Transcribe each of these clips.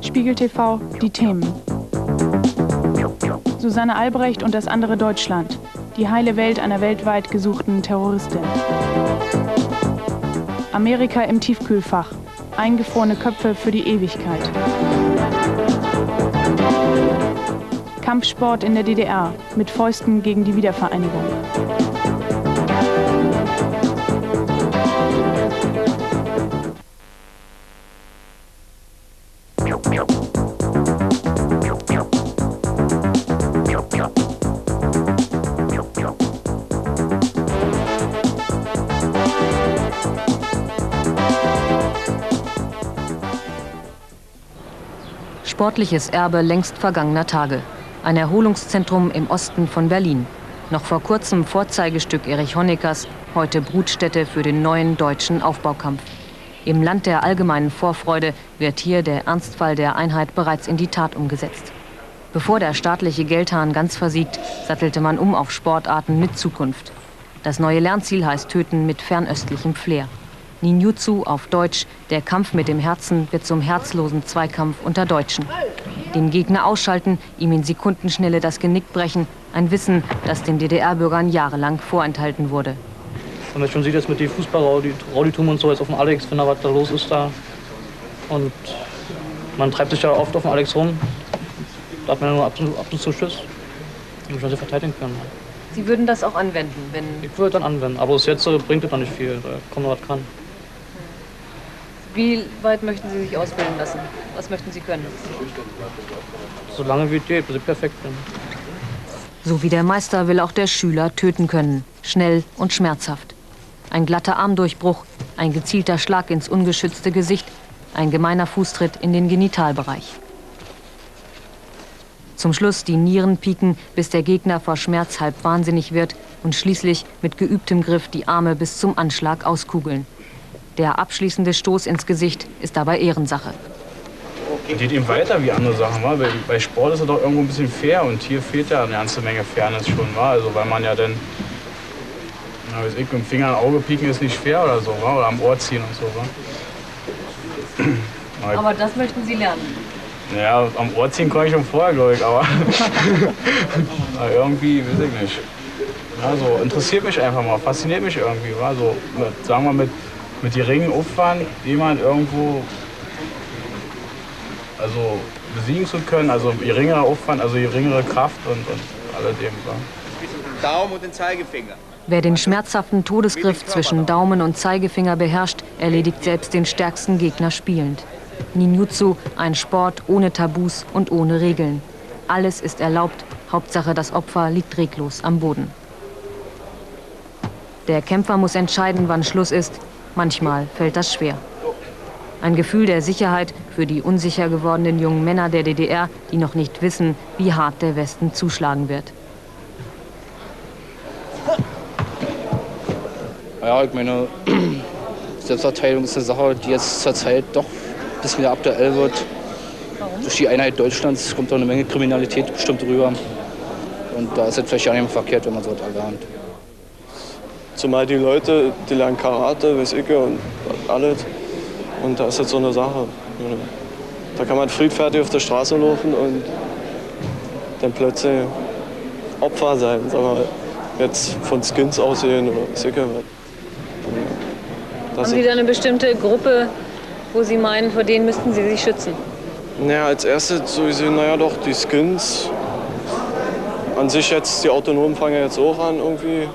Spiegel TV, die Themen. Susanne Albrecht und das andere Deutschland. Die heile Welt einer weltweit gesuchten Terroristin. Amerika im Tiefkühlfach. Eingefrorene Köpfe für die Ewigkeit. Kampfsport in der DDR. Mit Fäusten gegen die Wiedervereinigung. Sportliches Erbe längst vergangener Tage. Ein Erholungszentrum im Osten von Berlin. Noch vor kurzem Vorzeigestück Erich Honeckers, heute Brutstätte für den neuen deutschen Aufbaukampf. Im Land der allgemeinen Vorfreude wird hier der Ernstfall der Einheit bereits in die Tat umgesetzt. Bevor der staatliche Geldhahn ganz versiegt, sattelte man um auf Sportarten mit Zukunft. Das neue Lernziel heißt Töten mit fernöstlichem Flair. Ninjutsu auf Deutsch, der Kampf mit dem Herzen wird zum herzlosen Zweikampf unter Deutschen. Den Gegner ausschalten, ihm in Sekundenschnelle das Genick brechen, ein Wissen, das den DDR-Bürgern jahrelang vorenthalten wurde. Wenn man schon sieht, jetzt mit dem Fußball-Rauditum und so jetzt auf dem Alex, wenn da was da los ist da. Und man treibt sich ja oft auf dem Alex rum. Da hat man ja nur ab und zu Schiss. Und man sich verteidigen können. Sie würden das auch anwenden, wenn... Ich würde dann anwenden, aber bis jetzt bringt das noch nicht viel. Da kommt noch was dran. Wie weit möchten Sie sich ausbilden lassen? Was möchten Sie können? Solange wie es geht, bis ich perfekt bin. So wie der Meister will auch der Schüler töten können. Schnell und schmerzhaft. Ein glatter Armdurchbruch, ein gezielter Schlag ins ungeschützte Gesicht, ein gemeiner Fußtritt in den Genitalbereich. Zum Schluss die Nieren pieken, bis der Gegner vor Schmerz halb wahnsinnig wird und schließlich mit geübtem Griff die Arme bis zum Anschlag auskugeln. Der abschließende Stoß ins Gesicht ist dabei Ehrensache. Geht eben weiter wie andere Sachen. Wa? Bei Sport ist es doch irgendwo ein bisschen fair und hier fehlt ja eine ganze Menge Fairness schon. Wa? Also weil man ja dann, na, weiß ich, mit dem Finger ein Auge pieken ist nicht fair oder so, wa? Oder am Ohr ziehen und so. Wa? Aber das möchten Sie lernen? Ja, am Ohr ziehen kann ich schon vorher, glaube ich, aber irgendwie, weiß ich nicht. Ja, so interessiert mich einfach mal, fasziniert mich irgendwie. Wa? So, sagen wir mit geringem Aufwand jemand irgendwo besiegen zu können, also geringerer Aufwand, also geringere Kraft und alledem. Daumen und den Zeigefinger. Wer den schmerzhaften Todesgriff zwischen Daumen und Zeigefinger beherrscht, erledigt selbst den stärksten Gegner spielend. Ninjutsu, ein Sport ohne Tabus und ohne Regeln. Alles ist erlaubt, Hauptsache das Opfer liegt reglos am Boden. Der Kämpfer muss entscheiden, wann Schluss ist. Manchmal fällt das schwer. Ein Gefühl der Sicherheit für die unsicher gewordenen jungen Männer der DDR, die noch nicht wissen, wie hart der Westen zuschlagen wird. Ja, ich meine, Selbstverteidigung ist eine Sache, die jetzt zur Zeit doch ein bisschen wieder aktuell wird. Warum? Durch die Einheit Deutschlands kommt doch eine Menge Kriminalität bestimmt rüber. Und da ist es vielleicht auch nicht verkehrt, wenn man so etwas erlernt. Zumal die Leute, die lernen Karate, weiß ich und alles. Und da ist jetzt so eine Sache. Da kann man friedfertig auf der Straße laufen und dann plötzlich Opfer sein. Sagen wir jetzt von Skins aussehen oder weiß ich was. Haben Sie da eine bestimmte Gruppe, wo Sie meinen, vor denen müssten Sie sich schützen? Naja, als erstes so gesehen, naja doch, die Skins. An sich jetzt, die Autonomen fangen ja jetzt auch an irgendwie.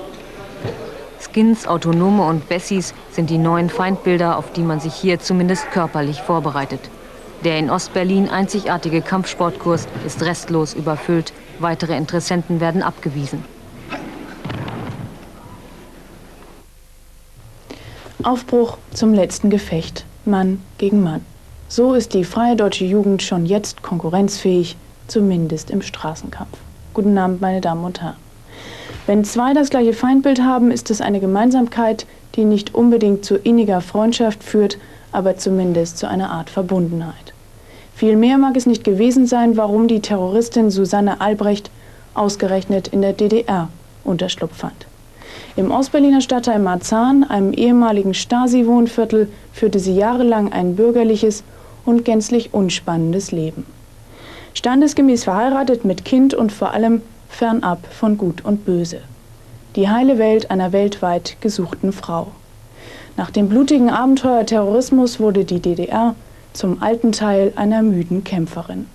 Skins, Autonome und Bessis sind die neuen Feindbilder, auf die man sich hier zumindest körperlich vorbereitet. Der in Ostberlin einzigartige Kampfsportkurs ist restlos überfüllt. Weitere Interessenten werden abgewiesen. Aufbruch zum letzten Gefecht. Mann gegen Mann. So ist die freie deutsche Jugend schon jetzt konkurrenzfähig, zumindest im Straßenkampf. Guten Abend, meine Damen und Herren. Wenn zwei das gleiche Feindbild haben, ist es eine Gemeinsamkeit, die nicht unbedingt zu inniger Freundschaft führt, aber zumindest zu einer Art Verbundenheit. Vielmehr mag es nicht gewesen sein, warum die Terroristin Susanne Albrecht ausgerechnet in der DDR Unterschlupf fand. Im Ostberliner Stadtteil Marzahn, einem ehemaligen Stasi-Wohnviertel, führte sie jahrelang ein bürgerliches und gänzlich unspannendes Leben. Standesgemäß verheiratet mit Kind und vor allem fernab von Gut und Böse. Die heile Welt einer weltweit gesuchten Frau. Nach dem blutigen Abenteuer Terrorismus wurde die DDR zum alten Teil einer müden Kämpferin.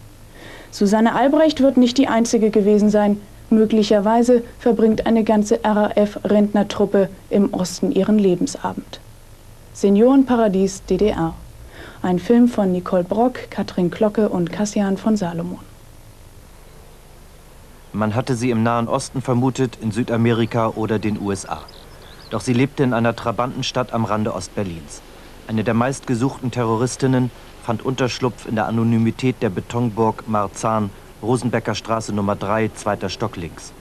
Susanne Albrecht wird nicht die einzige gewesen sein. Möglicherweise verbringt eine ganze RAF-Rentnertruppe im Osten ihren Lebensabend. Seniorenparadies DDR. Ein Film von Nicole Brock, Katrin Glocke und Kassian von Salomon. Man hatte sie im Nahen Osten vermutet, in Südamerika oder den USA. Doch sie lebte in einer Trabantenstadt am Rande Ostberlins. Eine der meistgesuchten Terroristinnen fand Unterschlupf in der Anonymität der Betonburg Marzahn, Rosenbecker Straße Nummer 3, 2. Stock links.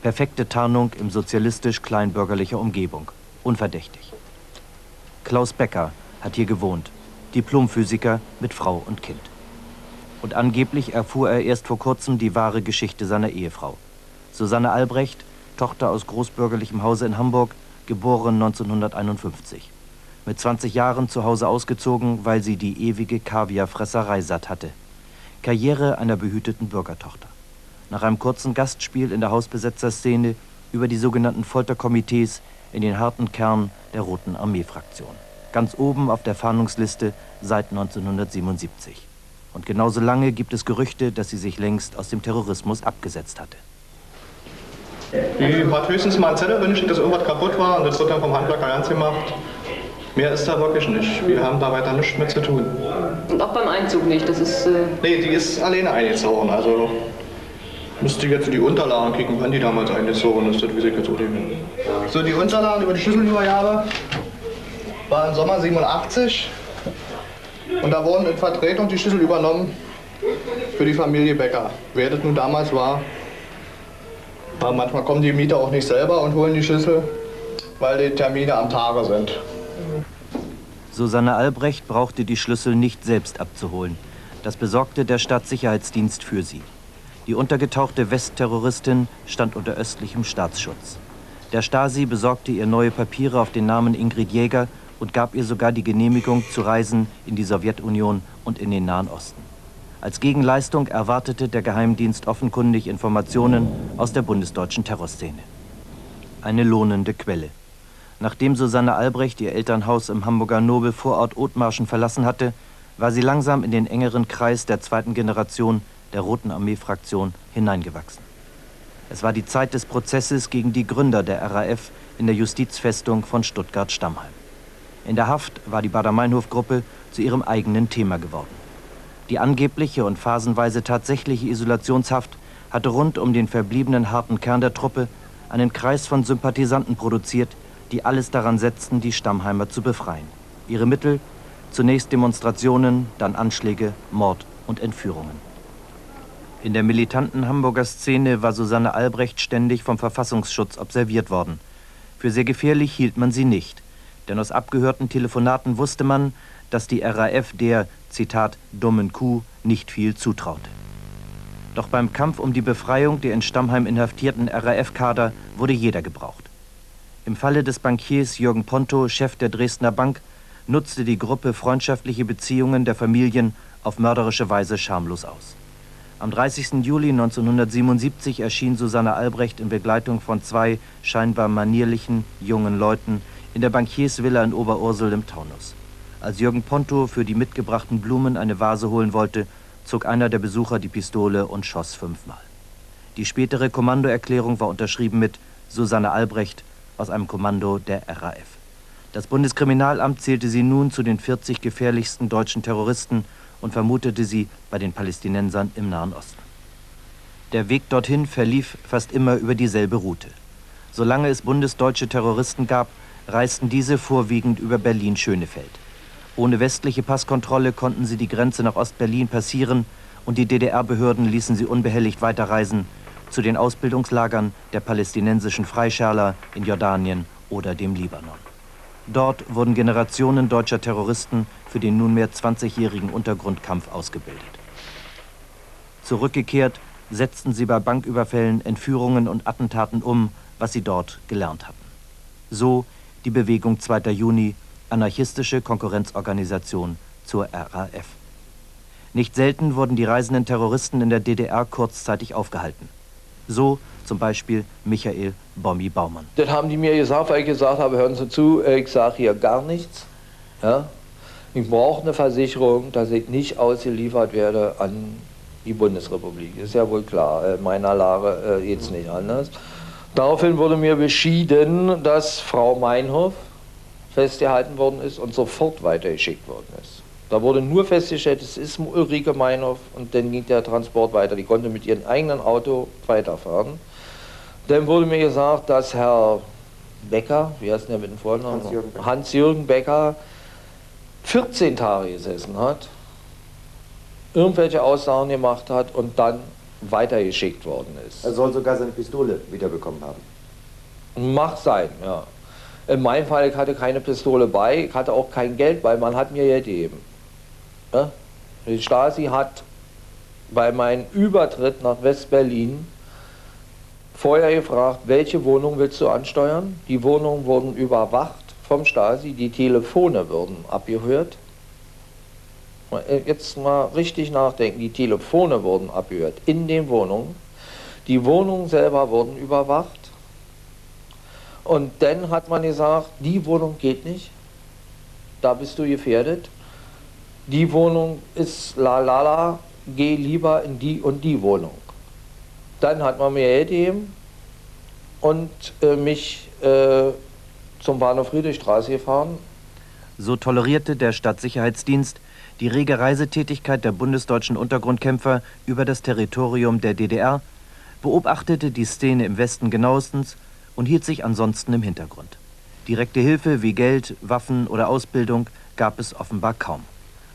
Perfekte Tarnung im sozialistisch-kleinbürgerlicher Umgebung. Unverdächtig. Klaus Becker hat hier gewohnt. Diplomphysiker mit Frau und Kind. Und angeblich erfuhr er erst vor kurzem die wahre Geschichte seiner Ehefrau. Susanne Albrecht, Tochter aus großbürgerlichem Hause in Hamburg, geboren 1951. Mit 20 Jahren zu Hause ausgezogen, weil sie die ewige Kaviarfresserei satt hatte. Karriere einer behüteten Bürgertochter. Nach einem kurzen Gastspiel in der Hausbesetzerszene über die sogenannten Folterkomitees in den harten Kern der Roten Armee-Fraktion. Ganz oben auf der Fahndungsliste seit 1977. Und genauso lange gibt es Gerüchte, dass sie sich längst aus dem Terrorismus abgesetzt hatte. Die hat höchstens mal einen Zettel drin, dass irgendwas kaputt war und das wird dann vom Handwerker ganz gemacht. Mehr ist da wirklich nicht. Wir haben da weiter nichts mit zu tun. Und auch beim Einzug nicht? Das ist. Nee, die ist alleine eingezogen. Also müsste ich jetzt in die Unterlagen kicken, wann die damals eingezogen ist. Das weiß ich jetzt auch nicht mehr. So, die Unterlagen über die Schlüsselübergabe war im Sommer 87. Und da wurden in Vertretung die Schlüssel übernommen für die Familie Becker. Wer das nun damals war, aber manchmal kommen die Mieter auch nicht selber und holen die Schlüssel, weil die Termine am Tage sind. Susanne Albrecht brauchte die Schlüssel nicht selbst abzuholen. Das besorgte der Staatssicherheitsdienst für sie. Die untergetauchte Westterroristin stand unter östlichem Staatsschutz. Der Stasi besorgte ihr neue Papiere auf den Namen Ingrid Jäger und gab ihr sogar die Genehmigung zu Reisen in die Sowjetunion und in den Nahen Osten. Als Gegenleistung erwartete der Geheimdienst offenkundig Informationen aus der bundesdeutschen Terrorszene. Eine lohnende Quelle. Nachdem Susanne Albrecht ihr Elternhaus im Hamburger Nobelvorort Othmarschen verlassen hatte, war sie langsam in den engeren Kreis der zweiten Generation der Roten Armee-Fraktion hineingewachsen. Es war die Zeit des Prozesses gegen die Gründer der RAF in der Justizfestung von Stuttgart-Stammheim. In der Haft war die Baader-Meinhof-Gruppe zu ihrem eigenen Thema geworden. Die angebliche und phasenweise tatsächliche Isolationshaft hatte rund um den verbliebenen harten Kern der Truppe einen Kreis von Sympathisanten produziert, die alles daran setzten, die Stammheimer zu befreien. Ihre Mittel? Zunächst Demonstrationen, dann Anschläge, Mord und Entführungen. In der militanten Hamburger Szene war Susanne Albrecht ständig vom Verfassungsschutz observiert worden. Für sehr gefährlich hielt man sie nicht, denn aus abgehörten Telefonaten wusste man, dass die RAF der, Zitat, dummen Kuh nicht viel zutraute. Doch beim Kampf um die Befreiung der in Stammheim inhaftierten RAF-Kader wurde jeder gebraucht. Im Falle des Bankiers Jürgen Ponto, Chef der Dresdner Bank, nutzte die Gruppe freundschaftliche Beziehungen der Familien auf mörderische Weise schamlos aus. Am 30. Juli 1977 erschien Susanne Albrecht in Begleitung von 2 scheinbar manierlichen, jungen Leuten in der Bankiersvilla in Oberursel im Taunus. Als Jürgen Ponto für die mitgebrachten Blumen eine Vase holen wollte, zog einer der Besucher die Pistole und schoss 5-mal. Die spätere Kommandoerklärung war unterschrieben mit Susanne Albrecht aus einem Kommando der RAF. Das Bundeskriminalamt zählte sie nun zu den 40 gefährlichsten deutschen Terroristen und vermutete sie bei den Palästinensern im Nahen Osten. Der Weg dorthin verlief fast immer über dieselbe Route. Solange es bundesdeutsche Terroristen gab, reisten diese vorwiegend über Berlin-Schönefeld. Ohne westliche Passkontrolle konnten sie die Grenze nach Ostberlin passieren und die DDR-Behörden ließen sie unbehelligt weiterreisen zu den Ausbildungslagern der palästinensischen Freischärler in Jordanien oder dem Libanon. Dort wurden Generationen deutscher Terroristen für den nunmehr 20-jährigen Untergrundkampf ausgebildet. Zurückgekehrt setzten sie bei Banküberfällen, Entführungen und Attentaten um, was sie dort gelernt hatten. So die Bewegung 2. Juni, anarchistische Konkurrenzorganisation zur RAF. Nicht selten wurden die reisenden Terroristen in der DDR kurzzeitig aufgehalten. So zum Beispiel Michael Bommi Baumann. Das haben die mir gesagt, weil ich gesagt habe, hören Sie zu, ich sage hier gar nichts. Ja? Ich brauche eine Versicherung, dass ich nicht ausgeliefert werde an die Bundesrepublik. Ist ja wohl klar, in meiner Lage geht es nicht anders. Daraufhin wurde mir beschieden, dass Frau Meinhof festgehalten worden ist und sofort weitergeschickt worden ist. Da wurde nur festgestellt, es ist Ulrike Meinhof, und dann ging der Transport weiter. Die konnte mit ihrem eigenen Auto weiterfahren. Dann wurde mir gesagt, dass Herr Becker, wie heißt der mit dem Vornamen? Hans-Jürgen Becker, 14 Tage gesessen hat, irgendwelche Aussagen gemacht hat und dann weitergeschickt worden ist. Er soll sogar seine Pistole wiederbekommen haben. Mag sein, ja. In meinem Fall, ich hatte keine Pistole bei, ich hatte auch kein Geld bei, man hat mir Geld gegeben. Ja? Die Stasi hat bei meinem Übertritt nach West-Berlin vorher gefragt, welche Wohnung willst du ansteuern? Die Wohnungen wurden überwacht vom Stasi, die Telefone wurden abgehört. Jetzt mal richtig nachdenken, die Telefone wurden abgehört in den Wohnungen. Die Wohnungen selber wurden überwacht. Und dann hat man gesagt, die Wohnung geht nicht, da bist du gefährdet. Die Wohnung ist la, geh lieber in die und die Wohnung. Dann hat man mir Geld gegeben und mich zum Bahnhof Friedrichstraße gefahren. So tolerierte der Stadtsicherheitsdienst die rege Reisetätigkeit der bundesdeutschen Untergrundkämpfer über das Territorium der DDR, beobachtete die Szene im Westen genauestens und hielt sich ansonsten im Hintergrund. Direkte Hilfe wie Geld, Waffen oder Ausbildung gab es offenbar kaum.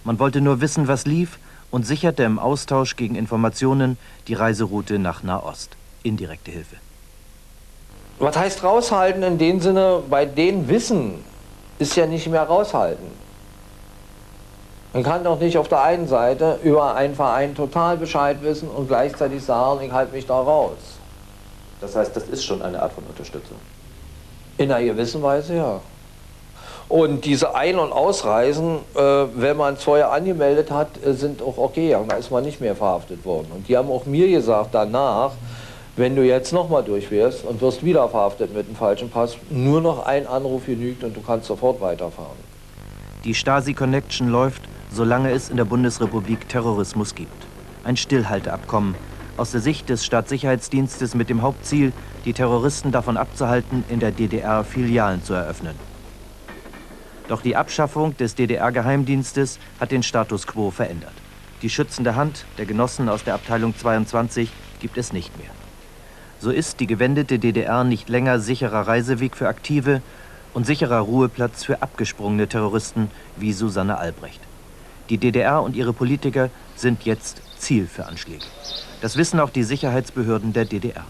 Man wollte nur wissen, was lief, und sicherte im Austausch gegen Informationen die Reiseroute nach Nahost. Indirekte Hilfe. Was heißt raushalten in dem Sinne, bei denen Wissen ist ja nicht mehr raushalten. Man kann doch nicht auf der einen Seite über einen Verein total Bescheid wissen und gleichzeitig sagen, ich halte mich da raus. Das heißt, das ist schon eine Art von Unterstützung? In einer gewissen Weise, ja. Und diese Ein- und Ausreisen, wenn man es vorher angemeldet hat, sind auch okay, da ist man nicht mehr verhaftet worden. Und die haben auch mir gesagt danach, wenn du jetzt nochmal durchfährst und wirst wieder verhaftet mit einem falschen Pass, nur noch ein Anruf genügt und du kannst sofort weiterfahren. Die Stasi-Connection läuft, solange es in der Bundesrepublik Terrorismus gibt. Ein Stillhalteabkommen, aus der Sicht des Staatssicherheitsdienstes mit dem Hauptziel, die Terroristen davon abzuhalten, in der DDR Filialen zu eröffnen. Doch die Abschaffung des DDR-Geheimdienstes hat den Status quo verändert. Die schützende Hand der Genossen aus der Abteilung 22 gibt es nicht mehr. So ist die gewendete DDR nicht länger sicherer Reiseweg für Aktive und sicherer Ruheplatz für abgesprungene Terroristen wie Susanne Albrecht. Die DDR und ihre Politiker sind jetzt Ziel für Anschläge. Das wissen auch die Sicherheitsbehörden der DDR.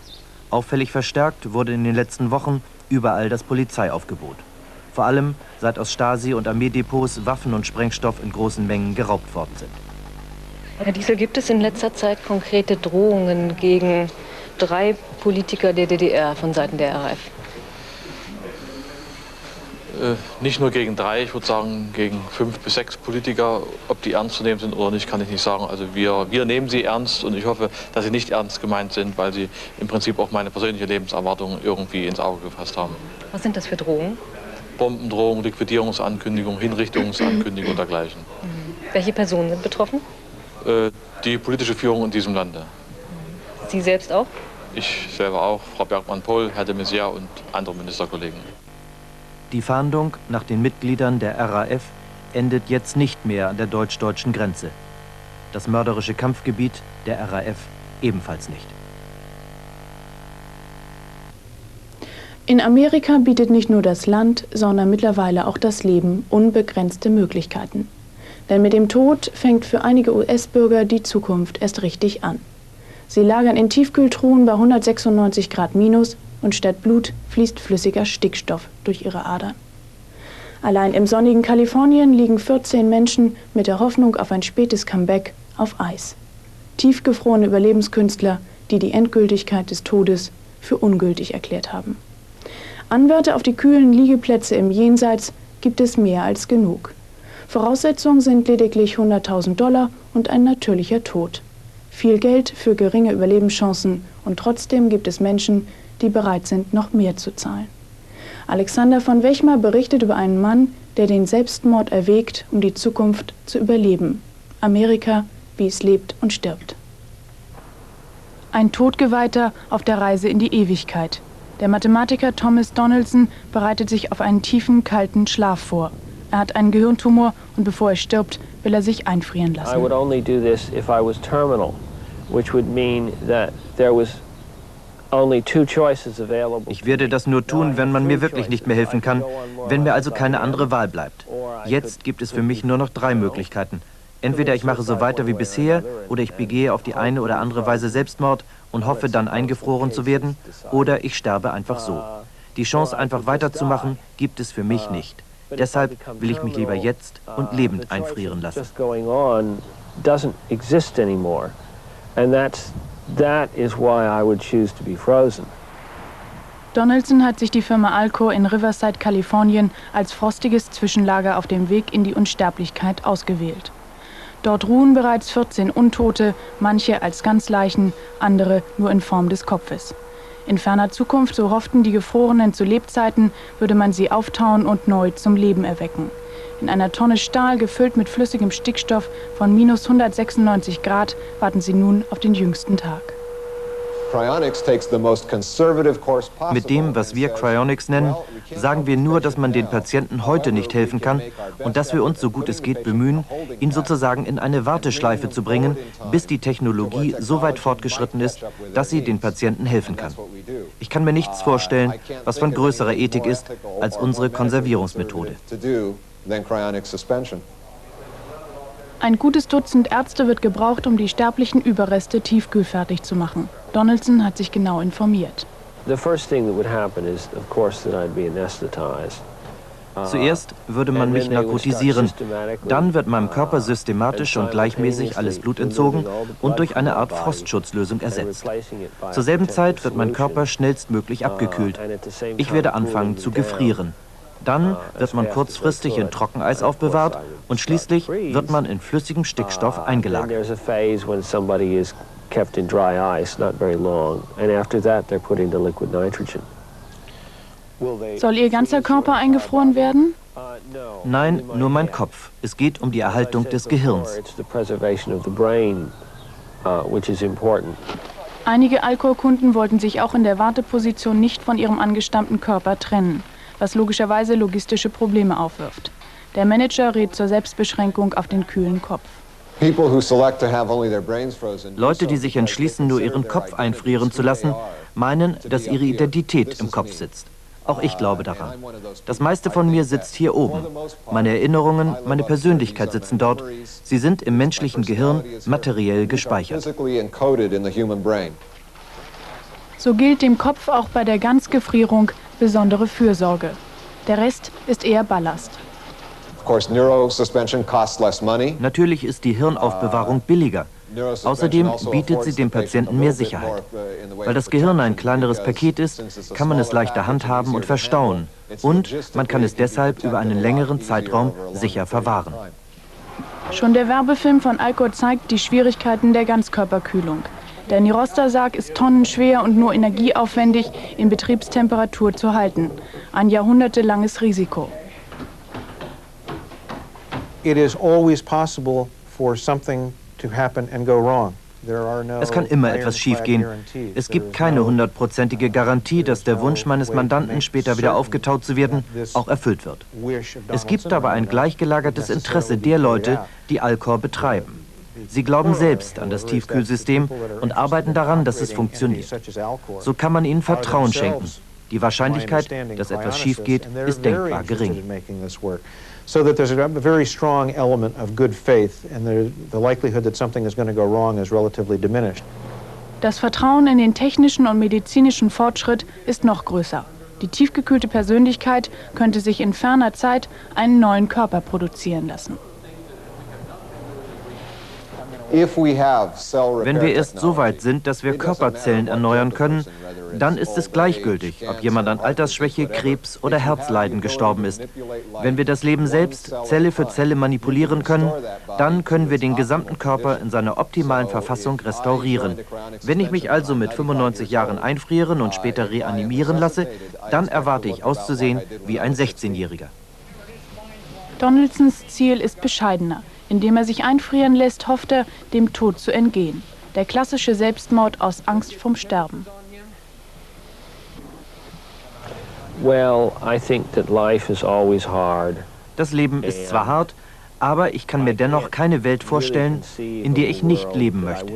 Auffällig verstärkt wurde in den letzten Wochen überall das Polizeiaufgebot. Vor allem, seit aus Stasi- und Armeedepots Waffen und Sprengstoff in großen Mengen geraubt worden sind. Herr Diesel, gibt es in letzter Zeit konkrete Drohungen gegen 3 Politiker der DDR von Seiten der RAF? Nicht nur gegen 3, ich würde sagen gegen 5 bis 6 Politiker. Ob die ernst zu nehmen sind oder nicht, kann ich nicht sagen. Also wir nehmen sie ernst, und ich hoffe, dass sie nicht ernst gemeint sind, weil sie im Prinzip auch meine persönliche Lebenserwartung irgendwie ins Auge gefasst haben. Was sind das für Drohungen? Bombendrohung, Liquidierungsankündigung, Hinrichtungsankündigung und dergleichen. Welche Personen sind betroffen? Die politische Führung in diesem Lande. Sie selbst auch? Ich selber auch, Frau Bergmann-Pohl, Herr de Maizière und andere Ministerkollegen. Die Fahndung nach den Mitgliedern der RAF endet jetzt nicht mehr an der deutsch-deutschen Grenze. Das mörderische Kampfgebiet der RAF ebenfalls nicht. In Amerika bietet nicht nur das Land, sondern mittlerweile auch das Leben unbegrenzte Möglichkeiten. Denn mit dem Tod fängt für einige US-Bürger die Zukunft erst richtig an. Sie lagern in Tiefkühltruhen bei 196 Grad minus und statt Blut fließt flüssiger Stickstoff durch ihre Adern. Allein im sonnigen Kalifornien liegen 14 Menschen mit der Hoffnung auf ein spätes Comeback auf Eis. Tiefgefrorene Überlebenskünstler, die die Endgültigkeit des Todes für ungültig erklärt haben. Anwärter auf die kühlen Liegeplätze im Jenseits gibt es mehr als genug. Voraussetzung sind lediglich $100.000 und ein natürlicher Tod. Viel Geld für geringe Überlebenschancen und trotzdem gibt es Menschen, die bereit sind, noch mehr zu zahlen. Alexander von Wechmar berichtet über einen Mann, der den Selbstmord erwägt, um die Zukunft zu überleben. Amerika, wie es lebt und stirbt. Ein Todgeweihter auf der Reise in die Ewigkeit. Der Mathematiker Thomas Donaldson bereitet sich auf einen tiefen, kalten Schlaf vor. Er hat einen Gehirntumor und bevor er stirbt, will er sich einfrieren lassen. I would only do this if I was terminal, which would mean that there was only two choices available. Ich werde das nur tun, wenn man mir wirklich nicht mehr helfen kann, wenn mir also keine andere Wahl bleibt. Jetzt gibt es für mich nur noch 3 Möglichkeiten. Entweder ich mache so weiter wie bisher, oder ich begehe auf die eine oder andere Weise Selbstmord und hoffe dann eingefroren zu werden, oder ich sterbe einfach so. Die Chance, einfach weiterzumachen, gibt es für mich nicht. Deshalb will ich mich lieber jetzt und lebend einfrieren lassen. Donaldson hat sich die Firma Alcor in Riverside, Kalifornien, als frostiges Zwischenlager auf dem Weg in die Unsterblichkeit ausgewählt. Dort ruhen bereits 14 Untote, manche als Ganzleichen, andere nur in Form des Kopfes. In ferner Zukunft, so hofften die Gefrorenen zu Lebzeiten, würde man sie auftauen und neu zum Leben erwecken. In einer Tonne Stahl, gefüllt mit flüssigem Stickstoff von minus 196 Grad, warten sie nun auf den jüngsten Tag. Mit dem, was wir Cryonics nennen, sagen wir nur, dass man den Patienten heute nicht helfen kann und dass wir uns, so gut es geht, bemühen, ihn sozusagen in eine Warteschleife zu bringen, bis die Technologie so weit fortgeschritten ist, dass sie den Patienten helfen kann. Ich kann mir nichts vorstellen, was von größerer Ethik ist als unsere Konservierungsmethode. Ein gutes Dutzend Ärzte wird gebraucht, um die sterblichen Überreste tiefkühlfertig zu machen. Donaldson hat sich genau informiert. Zuerst würde man mich narkotisieren. Dann wird meinem Körper systematisch und gleichmäßig alles Blut entzogen und durch eine Art Frostschutzlösung ersetzt. Zur selben Zeit wird mein Körper schnellstmöglich abgekühlt. Ich werde anfangen zu gefrieren. Dann wird man kurzfristig in Trockeneis aufbewahrt und schließlich wird man in flüssigem Stickstoff eingelagert. Soll Ihr ganzer Körper eingefroren werden? Nein, nur mein Kopf. Es geht um die Erhaltung des Gehirns. Einige Alcor-Kunden wollten sich auch in der Warteposition nicht von ihrem angestammten Körper trennen, was logischerweise logistische Probleme aufwirft. Der Manager rät zur Selbstbeschränkung auf den kühlen Kopf. Leute, die sich entschließen, nur ihren Kopf einfrieren zu lassen, meinen, dass ihre Identität im Kopf sitzt. Auch ich glaube daran. Das meiste von mir sitzt hier oben. Meine Erinnerungen, meine Persönlichkeit sitzen dort. Sie sind im menschlichen Gehirn materiell gespeichert. So gilt dem Kopf auch bei der Ganzgefrierung besondere Fürsorge. Der Rest ist eher Ballast. Natürlich ist die Hirnaufbewahrung billiger. Außerdem bietet sie dem Patienten mehr Sicherheit. Weil das Gehirn ein kleineres Paket ist, kann man es leichter handhaben und verstauen. Und man kann es deshalb über einen längeren Zeitraum sicher verwahren. Schon der Werbefilm von Alcor zeigt die Schwierigkeiten der Ganzkörperkühlung. Der Nirosta-Sarg ist tonnenschwer und nur energieaufwendig in Betriebstemperatur zu halten. Ein jahrhundertelanges Risiko. It is always possible for something to happen and go wrong. Es kann immer etwas schiefgehen. Es gibt keine 100%ige Garantie, dass der Wunsch meines Mandanten, später wieder aufgetaut zu werden, auch erfüllt wird. Es gibt aber ein gleichgelagertes Interesse der Leute, die Alcor betreiben. Sie glauben selbst an das Tiefkühlsystem und arbeiten daran, dass es funktioniert. So kann man ihnen Vertrauen schenken. Die Wahrscheinlichkeit, dass etwas schief geht, ist denkbar gering. So that there's a very strong element of good faith, and the likelihood that something is going to go wrong is relatively diminished. Das Vertrauen in den technischen und medizinischen Fortschritt ist noch größer. Die tiefgekühlte Persönlichkeit könnte sich in ferner Zeit einen neuen Körper produzieren lassen. Wenn wir erst so weit sind, dass wir Körperzellen erneuern können, dann ist es gleichgültig, ob jemand an Altersschwäche, Krebs oder Herzleiden gestorben ist. Wenn wir das Leben selbst Zelle für Zelle manipulieren können, dann können wir den gesamten Körper in seiner optimalen Verfassung restaurieren. Wenn ich mich also mit 95 Jahren einfrieren und später reanimieren lasse, dann erwarte ich auszusehen wie ein 16-Jähriger. Donaldsons Ziel ist bescheidener. Indem er sich einfrieren lässt, hofft er, dem Tod zu entgehen. Der klassische Selbstmord aus Angst vorm Sterben. Well, I think that life is always hard. Das Leben ist zwar hart, aber ich kann mir dennoch keine Welt vorstellen, in der ich nicht leben möchte.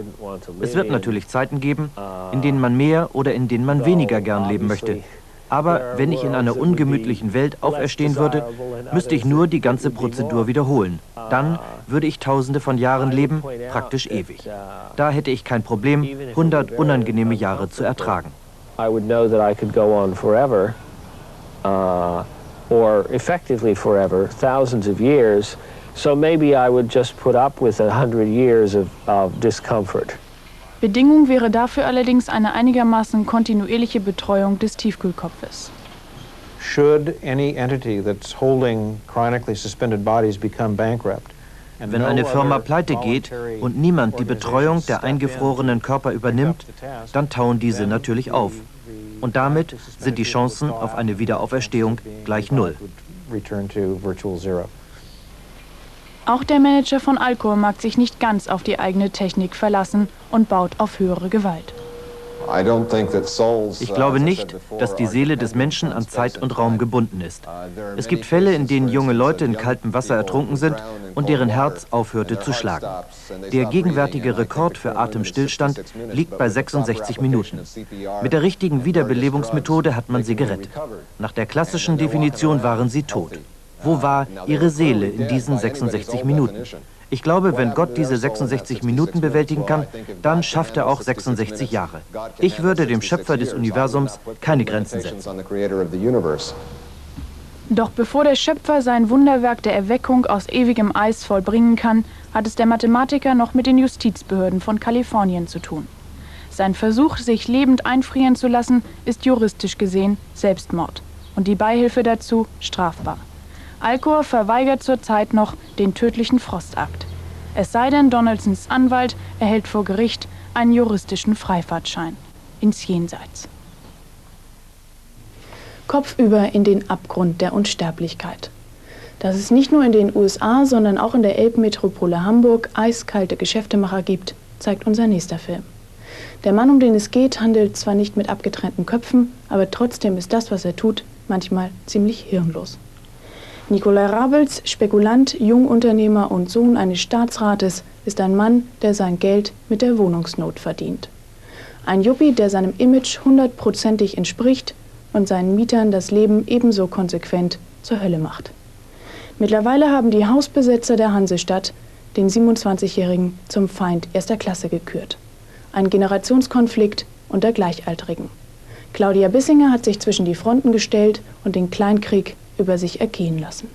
Es wird natürlich Zeiten geben, in denen man mehr oder in denen man weniger gern leben möchte. Aber wenn ich in einer ungemütlichen Welt auferstehen würde, müsste ich nur die ganze Prozedur wiederholen. Dann würde ich Tausende von Jahren leben, praktisch ewig. Da hätte ich kein Problem, 100 unangenehme Jahre zu ertragen. I would know that I could go on forever, or effectively forever, thousands of years. So maybe I would just put up with 100 years of discomfort. Bedingung wäre dafür allerdings eine einigermaßen kontinuierliche Betreuung des Tiefkühlkopfes. Should any entity that's holding chronically suspended bodies become bankrupt, wenn eine Firma pleite geht und niemand die Betreuung der eingefrorenen Körper übernimmt, dann tauen diese natürlich auf. Und damit sind die Chancen auf eine Wiederauferstehung gleich null. Auch der Manager von Alcor mag sich nicht ganz auf die eigene Technik verlassen und baut auf höhere Gewalt. Ich glaube nicht, dass die Seele des Menschen an Zeit und Raum gebunden ist. Es gibt Fälle, in denen junge Leute in kaltem Wasser ertrunken sind und deren Herz aufhörte zu schlagen. Der gegenwärtige Rekord für Atemstillstand liegt bei 66 Minuten. Mit der richtigen Wiederbelebungsmethode hat man sie gerettet. Nach der klassischen Definition waren sie tot. Wo war ihre Seele in diesen 66 Minuten? Ich glaube, wenn Gott diese 66 Minuten bewältigen kann, dann schafft er auch 66 Jahre. Ich würde dem Schöpfer des Universums keine Grenzen setzen. Doch bevor der Schöpfer sein Wunderwerk der Erweckung aus ewigem Eis vollbringen kann, hat es der Mathematiker noch mit den Justizbehörden von Kalifornien zu tun. Sein Versuch, sich lebend einfrieren zu lassen, ist juristisch gesehen Selbstmord und die Beihilfe dazu strafbar. Alcor verweigert zurzeit noch den tödlichen Frostakt. Es sei denn, Donaldsons Anwalt erhält vor Gericht einen juristischen Freifahrtschein ins Jenseits. Kopfüber in den Abgrund der Unsterblichkeit. Dass es nicht nur in den USA, sondern auch in der Elbmetropole Hamburg eiskalte Geschäftemacher gibt, zeigt unser nächster Film. Der Mann, um den es geht, handelt zwar nicht mit abgetrennten Köpfen, aber trotzdem ist das, was er tut, manchmal ziemlich hirnlos. Nikolai Rabels, Spekulant, Jungunternehmer und Sohn eines Staatsrates, ist ein Mann, der sein Geld mit der Wohnungsnot verdient. Ein Yuppie, der seinem Image 100%ig entspricht und seinen Mietern das Leben ebenso konsequent zur Hölle macht. Mittlerweile haben die Hausbesetzer der Hansestadt den 27-Jährigen zum Feind erster Klasse gekürt. Ein Generationskonflikt unter Gleichaltrigen. Claudia Bissinger hat sich zwischen die Fronten gestellt und den Kleinkrieg über sich ergehen lassen.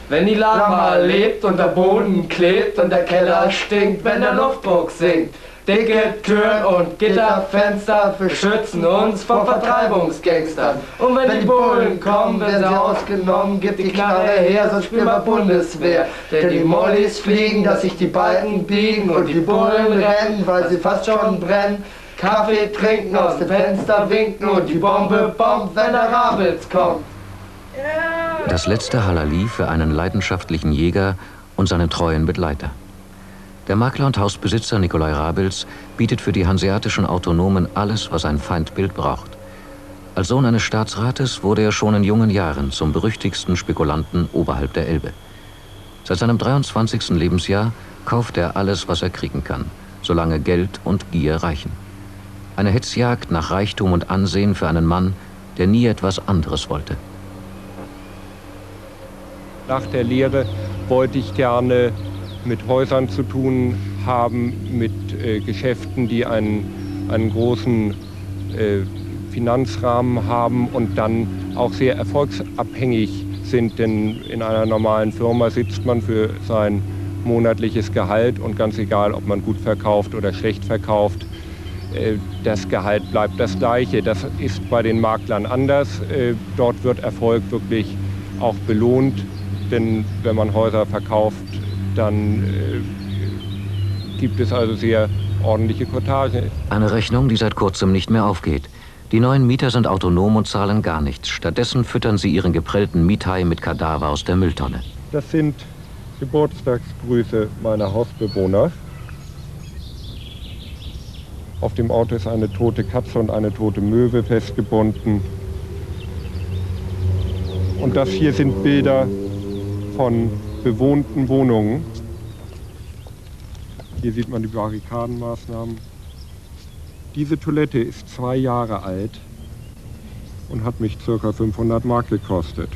Wenn die Lama lebt und der Boden klebt und der Keller stinkt, wenn der Luftdruck sinkt. Dicke Türen und Gitterfenster beschützen uns vor Vertreibungsgangstern. Und wenn die Bullen kommen, werden sie ausgenommen, gibt die Knarre her, sonst spielen wir Bundeswehr. Denn die Mollys fliegen, dass sich die Balken biegen und die Bullen rennen, weil sie fast schon brennen. Kaffee trinken, aus dem Fenster winken und die Bombe bombt, wenn der Rabels kommt. Das letzte Halali für einen leidenschaftlichen Jäger und seinen treuen Begleiter. Der Makler und Hausbesitzer Nikolai Rabels bietet für die hanseatischen Autonomen alles, was ein Feindbild braucht. Als Sohn eines Staatsrates wurde er schon in jungen Jahren zum berüchtigsten Spekulanten oberhalb der Elbe. Seit seinem 23. Lebensjahr kauft er alles, was er kriegen kann, solange Geld und Gier reichen. Eine Hetzjagd nach Reichtum und Ansehen für einen Mann, der nie etwas anderes wollte. Nach der Lehre wollte ich gerne mit Häusern zu tun haben, mit Geschäften, die einen großen Finanzrahmen haben und dann auch sehr erfolgsabhängig sind. Denn in einer normalen Firma sitzt man für sein monatliches Gehalt und ganz egal, ob man gut verkauft oder schlecht verkauft, das Gehalt bleibt das gleiche. Das ist bei den Maklern anders. Dort wird Erfolg wirklich auch belohnt, denn wenn man Häuser verkauft, dann gibt es also sehr ordentliche Cottage. Eine Rechnung, die seit kurzem nicht mehr aufgeht. Die neuen Mieter sind autonom und zahlen gar nichts. Stattdessen füttern sie ihren geprellten Miethai mit Kadaver aus der Mülltonne. Das sind Geburtstagsgrüße meiner Hausbewohner. Auf dem Auto ist eine tote Katze und eine tote Möwe festgebunden. Und das hier sind Bilder von bewohnten Wohnungen. Hier sieht man die Barrikadenmaßnahmen. Diese Toilette ist 2 Jahre alt und hat mich ca. 500 Mark gekostet.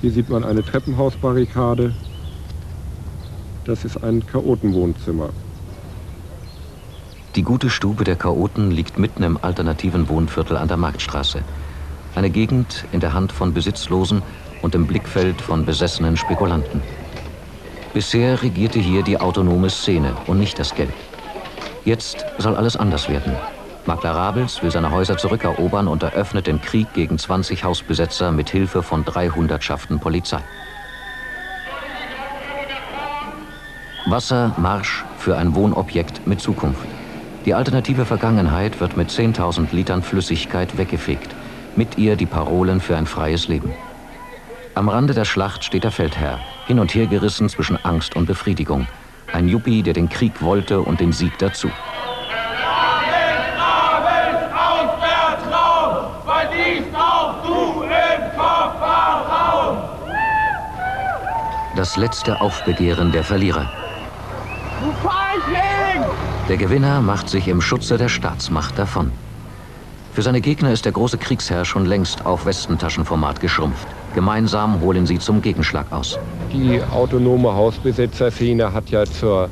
Hier sieht man eine Treppenhausbarrikade. Das ist ein Chaotenwohnzimmer. Die gute Stube der Chaoten liegt mitten im alternativen Wohnviertel an der Marktstraße. Eine Gegend in der Hand von Besitzlosen und im Blickfeld von besessenen Spekulanten. Bisher regierte hier die autonome Szene und nicht das Geld. Jetzt soll alles anders werden. Makler Rabels will seine Häuser zurückerobern und eröffnet den Krieg gegen 20 Hausbesetzer mit Hilfe von 300 Schaften Polizei. Wasser, Marsch für ein Wohnobjekt mit Zukunft. Die alternative Vergangenheit wird mit 10.000 Litern Flüssigkeit weggefegt. Mit ihr die Parolen für ein freies Leben. Am Rande der Schlacht steht der Feldherr, hin und her gerissen zwischen Angst und Befriedigung. Ein Yuppie, der den Krieg wollte und den Sieg dazu. Das letzte Aufbegehren der Verlierer. Der Gewinner macht sich im Schutze der Staatsmacht davon. Für seine Gegner ist der große Kriegsherr schon längst auf Westentaschenformat geschrumpft. Gemeinsam holen sie zum Gegenschlag aus. Die autonome Hausbesetzerszene hat ja zur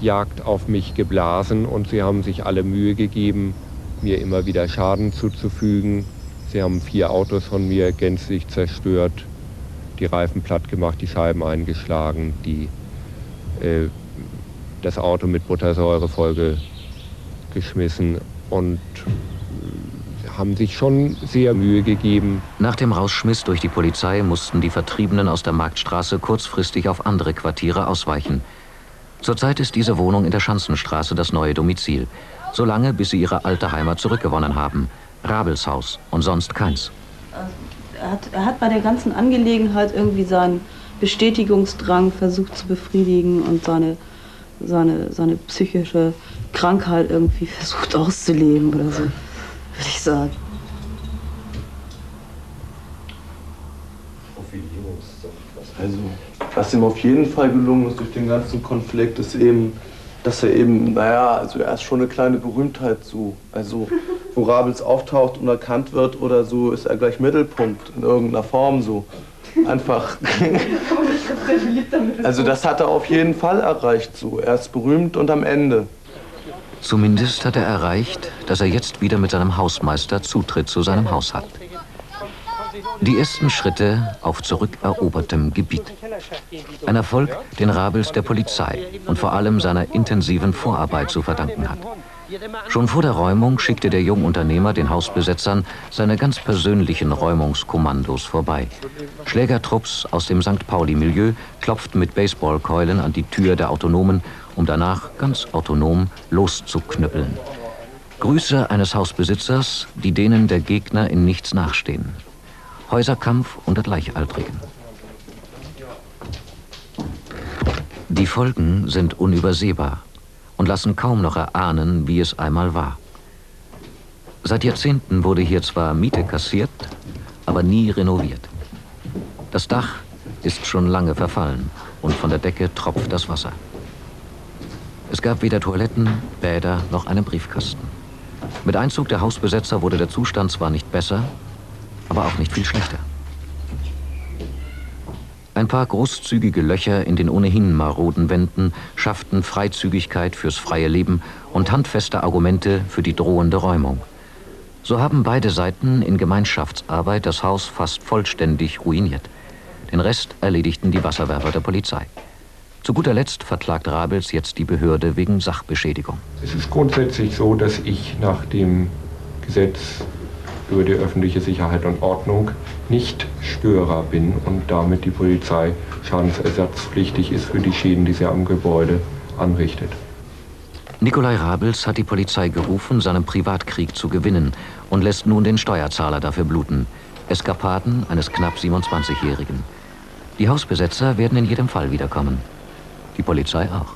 Jagd auf mich geblasen und sie haben sich alle Mühe gegeben, mir immer wieder Schaden zuzufügen. Sie haben 4 Autos von mir gänzlich zerstört, die Reifen platt gemacht, die Scheiben eingeschlagen, das Auto mit Buttersäure vollgeschmissen und haben sich schon sehr Mühe gegeben. Nach dem Rausschmiss durch die Polizei mussten die Vertriebenen aus der Marktstraße kurzfristig auf andere Quartiere ausweichen. Zurzeit ist diese Wohnung in der Schanzenstraße das neue Domizil. Solange, bis sie ihre alte Heimat zurückgewonnen haben. Rabels Haus und sonst keins. Er hat bei der ganzen Angelegenheit irgendwie seinen Bestätigungsdrang versucht zu befriedigen und seine psychische Krankheit irgendwie versucht auszuleben oder so, würde ich sagen. Also, was ihm auf jeden Fall gelungen ist durch den ganzen Konflikt, ist eben, dass er eben, naja, also er ist schon eine kleine Berühmtheit so. Also, wo Rabels auftaucht und erkannt wird oder so, ist er gleich Mittelpunkt in irgendeiner Form so. Einfach. Also das hat er auf jeden Fall erreicht so. Er ist berühmt und am Ende. Zumindest hat er erreicht, dass er jetzt wieder mit seinem Hausmeister Zutritt zu seinem Haus hat. Die ersten Schritte auf zurückerobertem Gebiet. Ein Erfolg, den Rabels der Polizei und vor allem seiner intensiven Vorarbeit zu verdanken hat. Schon vor der Räumung schickte der Jungunternehmer den Hausbesetzern seine ganz persönlichen Räumungskommandos vorbei. Schlägertrupps aus dem St. Pauli-Milieu klopften mit Baseballkeulen an die Tür der Autonomen, um danach ganz autonom loszuknüppeln. Grüße eines Hausbesitzers, die denen der Gegner in nichts nachstehen. Häuserkampf unter Gleichaltrigen. Die Folgen sind unübersehbar und lassen kaum noch erahnen, wie es einmal war. Seit Jahrzehnten wurde hier zwar Miete kassiert, aber nie renoviert. Das Dach ist schon lange verfallen und von der Decke tropft das Wasser. Es gab weder Toiletten, Bäder noch einen Briefkasten. Mit Einzug der Hausbesetzer wurde der Zustand zwar nicht besser, aber auch nicht viel schlechter. Ein paar großzügige Löcher in den ohnehin maroden Wänden schafften Freizügigkeit fürs freie Leben und handfeste Argumente für die drohende Räumung. So haben beide Seiten in Gemeinschaftsarbeit das Haus fast vollständig ruiniert. Den Rest erledigten die Wasserwerfer der Polizei. Zu guter Letzt verklagt Rabels jetzt die Behörde wegen Sachbeschädigung. Es ist grundsätzlich so, dass ich nach dem Gesetz über die öffentliche Sicherheit und Ordnung nicht Störer bin und damit die Polizei schadensersatzpflichtig ist für die Schäden, die sie am Gebäude anrichtet. Nikolai Rabels hat die Polizei gerufen, seinen Privatkrieg zu gewinnen und lässt nun den Steuerzahler dafür bluten. Eskapaden eines knapp 27-Jährigen. Die Hausbesetzer werden in jedem Fall wiederkommen. Die Polizei auch.